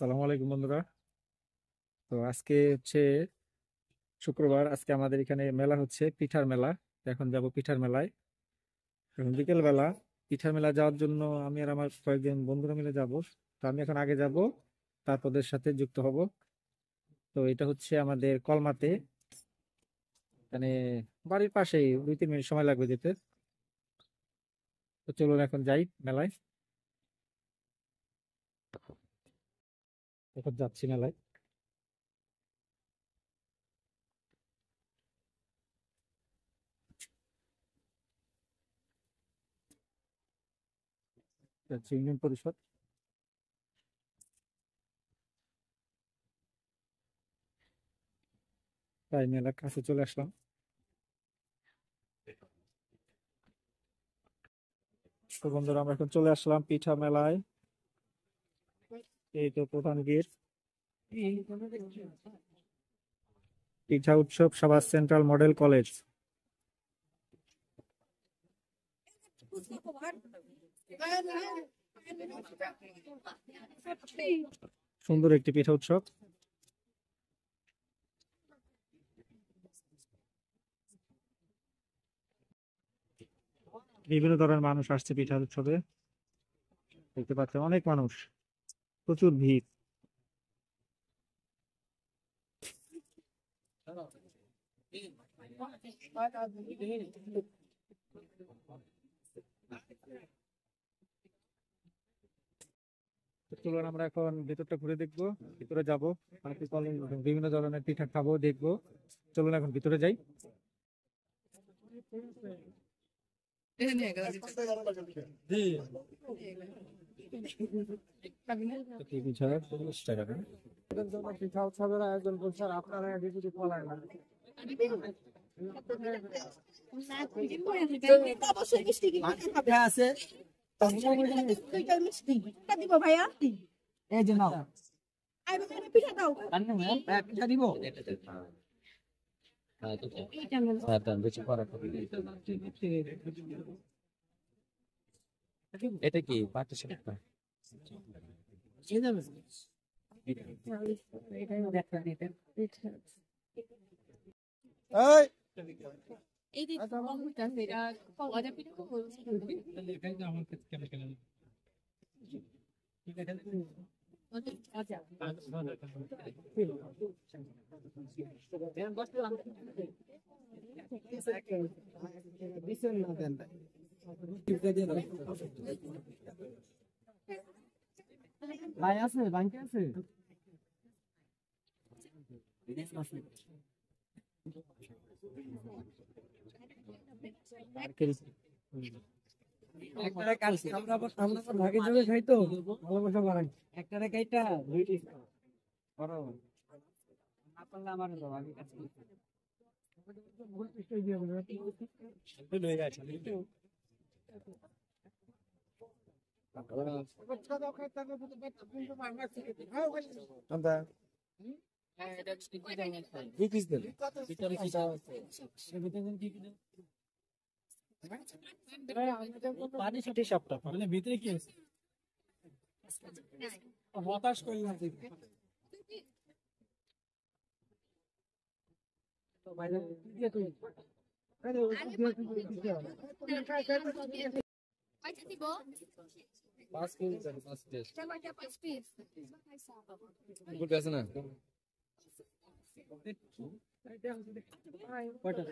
আসসালামু আলাইকুম বন্ধুরা। তো আজকে হচ্ছে শুক্রবার। আজকে আমাদের এখানে মেলা হচ্ছে, পিঠার মেলা। তো এখন যাব পিঠার মেলায়। এখন বিকেল বেলা পিঠার মেলা যাওয়ার জন্য আমি আর আমার কয়েকজন বন্ধুরা মিলে যাব। তো আমি এখন আগে যাব, তারপর সাথে যুক্ত হব। তো এটা হচ্ছে আমাদের কলমাতে, মানে বাড়ির পাশেই, 2-3 মিনিট সময় লাগবে যেতে। তো চলুন এখন যাই মেলায়। এখন যাচ্ছি মেলায়। যাচ্ছি ইউনিয়ন পরিষদ। তাই মেলার কাছে চলে আসলাম। তো বন্ধুরা, আমরা এখন চলে আসলাম পিঠা মেলায়। এই তো প্রধান গেট, পিঠা উৎসব সাভার সেন্ট্রাল মডেল কলেজ। সুন্দর একটি পিঠা উৎসব। বিভিন্ন ধরনের মানুষ আসছে পিঠা উৎসবে। দেখতে পাচ্ছেন অনেক মানুষ, প্রচুর ভিড়। তো চলুন আমরা এখন ভেতরটা ঘুরে দেখবো, ভিতরে যাবো, বিভিন্ন ধরনের পিঠা খাবো, দেখবো। চলুন এখন ভিতরে যাই। তো কি পিঠা? 40 টাকা করে। পিঠা উৎসবের আয়োজন করছে আর আপনারা কিছু বলার না। আছে দিব ভাইয়া এই যে নাও পিঠা দাও। পিঠা দিব। এটা কি পার্টিশন? এই যে কম্পিউটার এটা কয়টা পিঠা আচ্ছা ভাই আছে ব্যাংকে আছে একটা কালকে আমরা ভাগে যাবে খাই তো ভালোবাসা বাড়াই একটা কাইটা দুইটি বড় না পারলে আমার দাও আমি কাছে মানে ভিতরে কি আছে হতাশ করলাম তো ভাই দিয়ে তুই কয়টা দিব 5 পিস আছে, 5 পিস। কয়টা 5 পিস গুড আছে না? কয়টা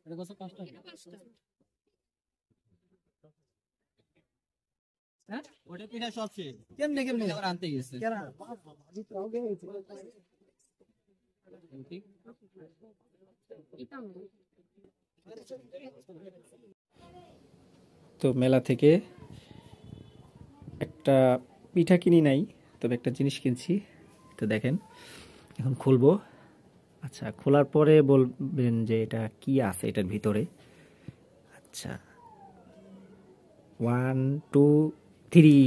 এটা কত 5 টাকা হ্যাঁ ওটা পিঠা সব শেষ কেমনে কেমনে আবার আনতে গেছে কেন তো মেলা থেকে একটা পিঠা কিনি নাই, তবে একটা জিনিস কিনছি। তো দেখেন, এখন খুলবো। আচ্ছা, খোলার পরে বলবেন যে এটা কি আছে এটার ভিতরে। আচ্ছা, 1 2 3,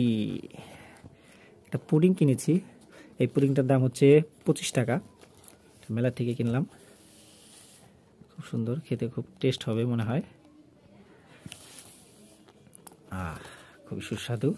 একটা পুডিং কিনেছি। এই পুডিংটার দাম হচ্ছে 25 টাকা, মেলা থেকে কিনলাম। সুন্দর, খেতে খুব টেস্ট হবে মনে হয়। খুবই সুস্বাদু।